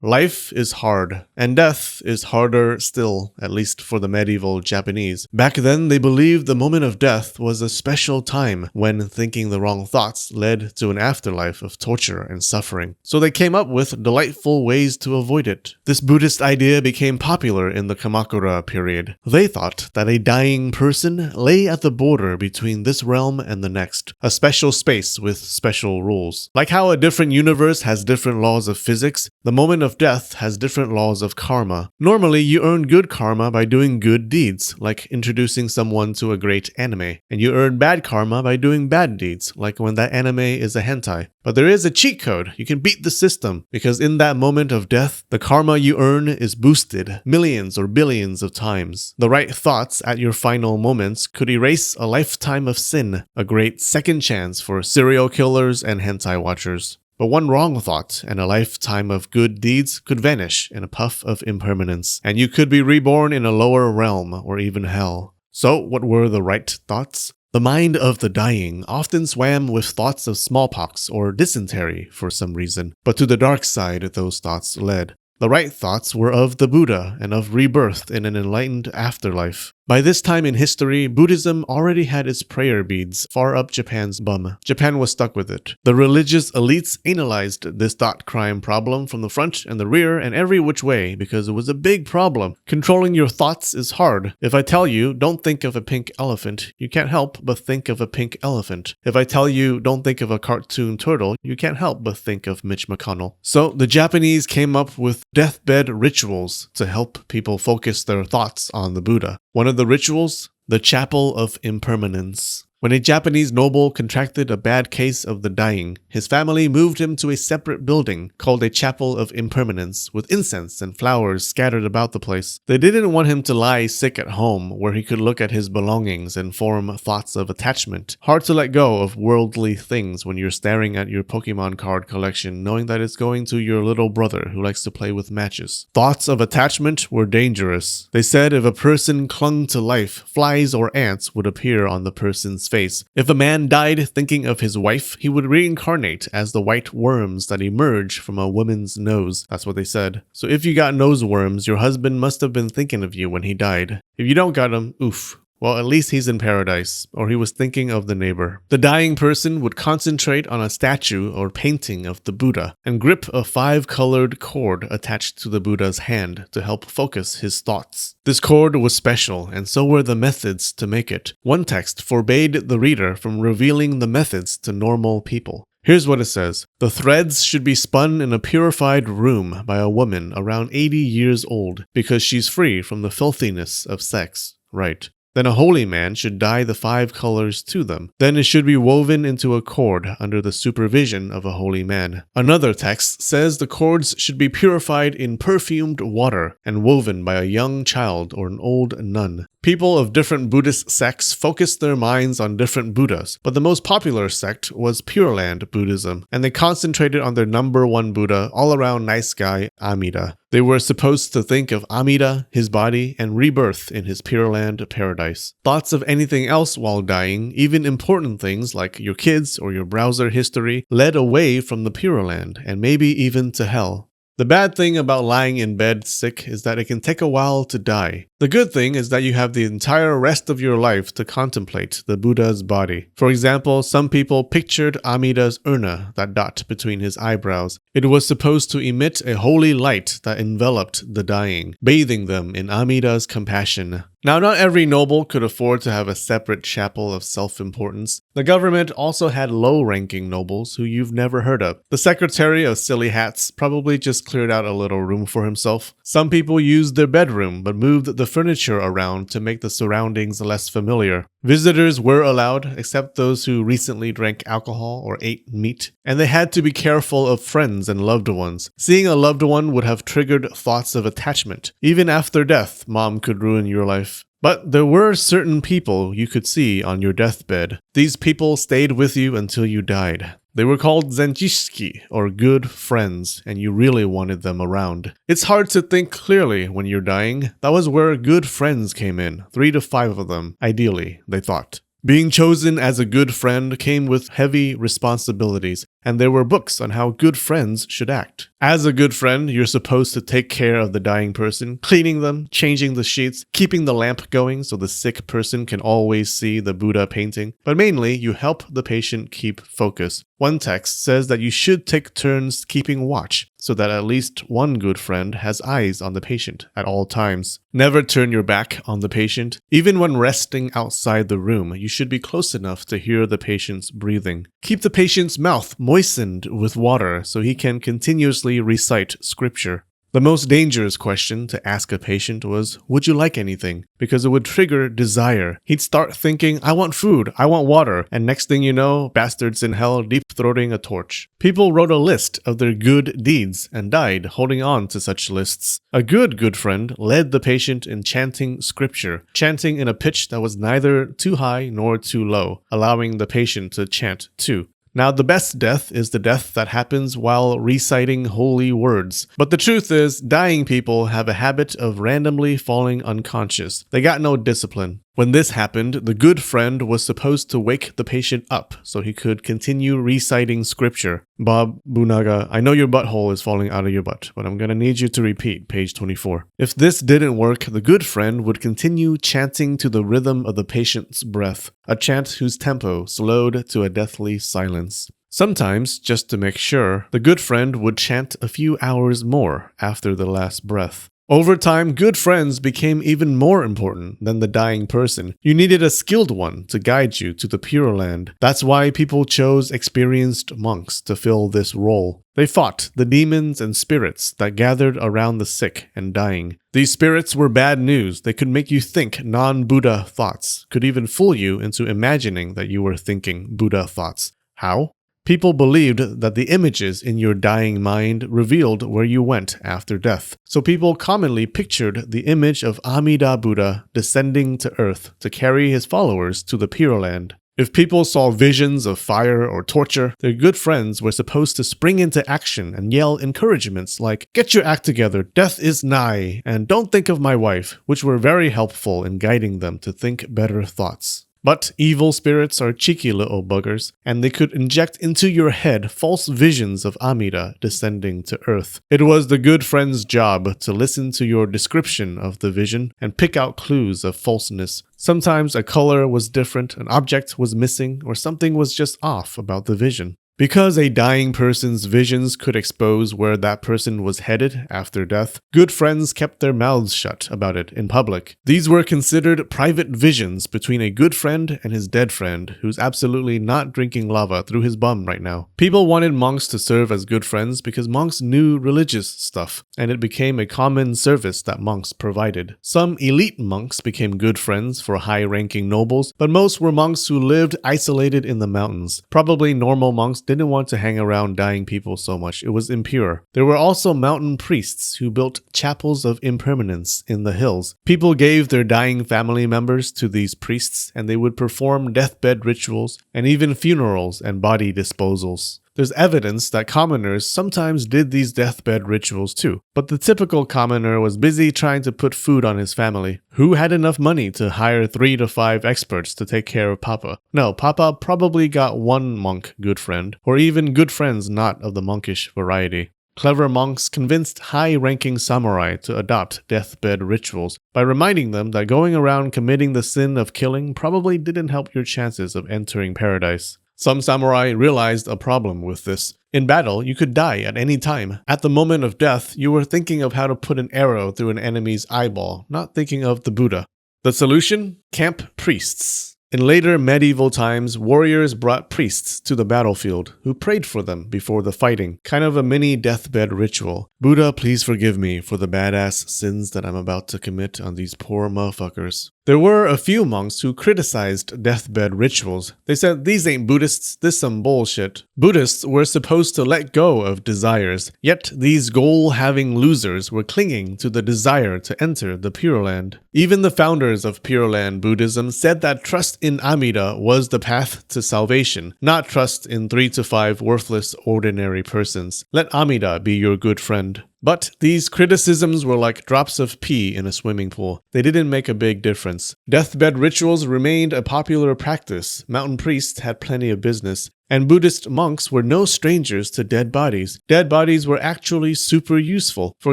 Life is hard, and death is harder still, at least for the medieval Japanese. Back then, they believed the moment of death was a special time when thinking the wrong thoughts led to an afterlife of torture and suffering. So they came up with delightful ways to avoid it. This Buddhist idea became popular in the Kamakura period. They thought that a dying person lay at the border between this realm and the next, a special space with special rules. Like how a different universe has different laws of physics, the moment of death has different laws of karma. Normally, you earn good karma by doing good deeds, like introducing someone to a great anime, and you earn bad karma by doing bad deeds, like when that anime is a hentai. But there is a cheat code. You can beat the system, because in that moment of death, the karma you earn is boosted millions or billions of times. The right thoughts at your final moments could erase a lifetime of sin, a great second chance for serial killers and hentai watchers. But one wrong thought and a lifetime of good deeds could vanish in a puff of impermanence, and you could be reborn in a lower realm or even hell. So, what were the right thoughts? The mind of the dying often swam with thoughts of smallpox or dysentery for some reason, but to the dark side those thoughts led. The right thoughts were of the Buddha and of rebirth in an enlightened afterlife. By this time in history, Buddhism already had its prayer beads far up Japan's bum. Japan was stuck with it. The religious elites analyzed this thought crime problem from the front and the rear and every which way because it was a big problem. Controlling your thoughts is hard. If I tell you, don't think of a pink elephant, you can't help but think of a pink elephant. If I tell you, don't think of a cartoon turtle, you can't help but think of Mitch McConnell. So the Japanese came up with deathbed rituals to help people focus their thoughts on the Buddha. One of the rituals, the Chapel of Impermanence. When a Japanese noble contracted a bad case of the dying, his family moved him to a separate building called a Chapel of Impermanence with incense and flowers scattered about the place. They didn't want him to lie sick at home where he could look at his belongings and form thoughts of attachment. Hard to let go of worldly things when you're staring at your Pokemon card collection knowing that it's going to your little brother who likes to play with matches. Thoughts of attachment were dangerous. They said if a person clung to life, flies or ants would appear on the person's face. If a man died thinking of his wife, he would reincarnate as the white worms that emerge from a woman's nose. That's what they said. So if you got nose worms, your husband must have been thinking of you when he died. If you don't got them, oof. Well, at least he's in paradise, or he was thinking of the neighbor. The dying person would concentrate on a statue or painting of the Buddha and grip a 5-colored cord attached to the Buddha's hand to help focus his thoughts. This cord was special, and so were the methods to make it. One text forbade the reader from revealing the methods to normal people. Here's what it says. The threads should be spun in a purified room by a woman around 80 years old because she's free from the filthiness of sex. Right. Then a holy man should dye the 5 colors to them. Then it should be woven into a cord under the supervision of a holy man. Another text says the cords should be purified in perfumed water and woven by a young child or an old nun. People of different Buddhist sects focused their minds on different Buddhas, but the most popular sect was Pure Land Buddhism, and they concentrated on their number one Buddha, all-around nice guy, Amida. They were supposed to think of Amida, his body, and rebirth in his Pure Land paradise. Thoughts of anything else while dying, even important things like your kids or your browser history, led away from the Pure Land, and maybe even to hell. The bad thing about lying in bed sick is that it can take a while to die. The good thing is that you have the entire rest of your life to contemplate the Buddha's body. For example, some people pictured Amida's urna, that dot between his eyebrows. It was supposed to emit a holy light that enveloped the dying, bathing them in Amida's compassion. Now, not every noble could afford to have a separate chapel of self-importance. The government also had low-ranking nobles who you've never heard of. The secretary of silly hats probably just cleared out a little room for himself. Some people used their bedroom but moved the furniture around to make the surroundings less familiar. Visitors were allowed, except those who recently drank alcohol or ate meat, and they had to be careful of friends and loved ones. Seeing a loved one would have triggered thoughts of attachment. Even after death, mom could ruin your life. But there were certain people you could see on your deathbed. These people stayed with you until you died. They were called Zenjishiki, or good friends, and you really wanted them around. It's hard to think clearly when you're dying. That was where good friends came in, 3 to 5 of them, ideally, they thought. Being chosen as a good friend came with heavy responsibilities. and there were books on how good friends should act. As a good friend, you're supposed to take care of the dying person, cleaning them, changing the sheets, keeping the lamp going so the sick person can always see the Buddha painting. But mainly, you help the patient keep focus. One text says that you should take turns keeping watch, so that at least one good friend has eyes on the patient at all times. Never turn your back on the patient. Even when resting outside the room, you should be close enough to hear the patient's breathing. Keep the patient's mouth moistened with water so he can continuously recite scripture. The most dangerous question to ask a patient was, would you like anything? Because it would trigger desire. He'd start thinking, I want food, I want water, and next thing you know, bastards in hell deep-throating a torch. People wrote a list of their good deeds and died holding on to such lists. A good friend led the patient in chanting scripture, chanting in a pitch that was neither too high nor too low, allowing the patient to chant too. Now, the best death is the death that happens while reciting holy words. But the truth is, dying people have a habit of randomly falling unconscious. They got no discipline. When this happened, the good friend was supposed to wake the patient up so he could continue reciting scripture. Bob Bunaga, I know your butthole is falling out of your butt, but I'm gonna need you to repeat page 24. If this didn't work, the good friend would continue chanting to the rhythm of the patient's breath, a chant whose tempo slowed to a deathly silence. Sometimes, just to make sure, the good friend would chant a few hours more after the last breath. Over time, good friends became even more important than the dying person. You needed a skilled one to guide you to the Pure Land. That's why people chose experienced monks to fill this role. They fought the demons and spirits that gathered around the sick and dying. These spirits were bad news. They could make you think non-Buddha thoughts, could even fool you into imagining that you were thinking Buddha thoughts. How? People believed that the images in your dying mind revealed where you went after death. So people commonly pictured the image of Amida Buddha descending to earth to carry his followers to the Pure Land. If people saw visions of fire or torture, their good friends were supposed to spring into action and yell encouragements like, "Get your act together, death is nigh," and "Don't think of my wife," which were very helpful in guiding them to think better thoughts. But evil spirits are cheeky little buggers, and they could inject into your head false visions of Amida descending to earth. It was the good friend's job to listen to your description of the vision and pick out clues of falseness. Sometimes a color was different, an object was missing, or something was just off about the vision. Because a dying person's visions could expose where that person was headed after death, good friends kept their mouths shut about it in public. These were considered private visions between a good friend and his dead friend, who's absolutely not drinking lava through his bum right now. People wanted monks to serve as good friends because monks knew religious stuff, and it became a common service that monks provided. Some elite monks became good friends for high-ranking nobles, but most were monks who lived isolated in the mountains. Probably normal monks didn't want to hang around dying people so much. It was impure. There were also mountain priests who built chapels of impermanence in the hills. People gave their dying family members to these priests, and they would perform deathbed rituals and even funerals and body disposals. There's evidence that commoners sometimes did these deathbed rituals too, but the typical commoner was busy trying to put food on his family. Who had enough money to hire 3 to 5 experts to take care of Papa? No, Papa probably got one monk good friend, or even good friends not of the monkish variety. Clever monks convinced high-ranking samurai to adopt deathbed rituals by reminding them that going around committing the sin of killing probably didn't help your chances of entering paradise. Some samurai realized a problem with this. In battle, you could die at any time. At the moment of death, you were thinking of how to put an arrow through an enemy's eyeball, not thinking of the Buddha. The solution? Camp priests. In later medieval times, warriors brought priests to the battlefield who prayed for them before the fighting, kind of a mini deathbed ritual. Buddha, please forgive me for the badass sins that I'm about to commit on these poor motherfuckers. There were a few monks who criticized deathbed rituals. They said, these ain't Buddhists, this some bullshit. Buddhists were supposed to let go of desires, yet these goal-having losers were clinging to the desire to enter the Pure Land. Even the founders of Pure Land Buddhism said that trust in Amida was the path to salvation, not trust in 3 to 5 worthless ordinary persons. Let Amida be your good friend. But these criticisms were like drops of pee in a swimming pool. They didn't make a big difference. Deathbed rituals remained a popular practice. Mountain priests had plenty of business. And Buddhist monks were no strangers to dead bodies. Dead bodies were actually super useful. For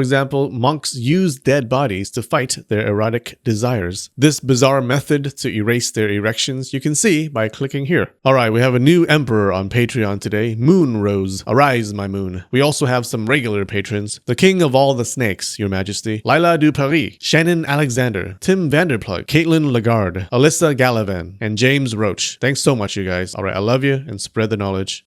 example, monks used dead bodies to fight their erotic desires. This bizarre method to erase their erections you can see by clicking here. Alright, we have a new emperor on Patreon today, Moon Rose. Arise, my moon. We also have some regular patrons. The king of all the snakes, your majesty. Lila du Paris, Shannon Alexander, Tim Vanderplug, Caitlin Lagarde, Alyssa Gallivan, and James Roach. Thanks so much, you guys. Alright, I love you and spread the knowledge.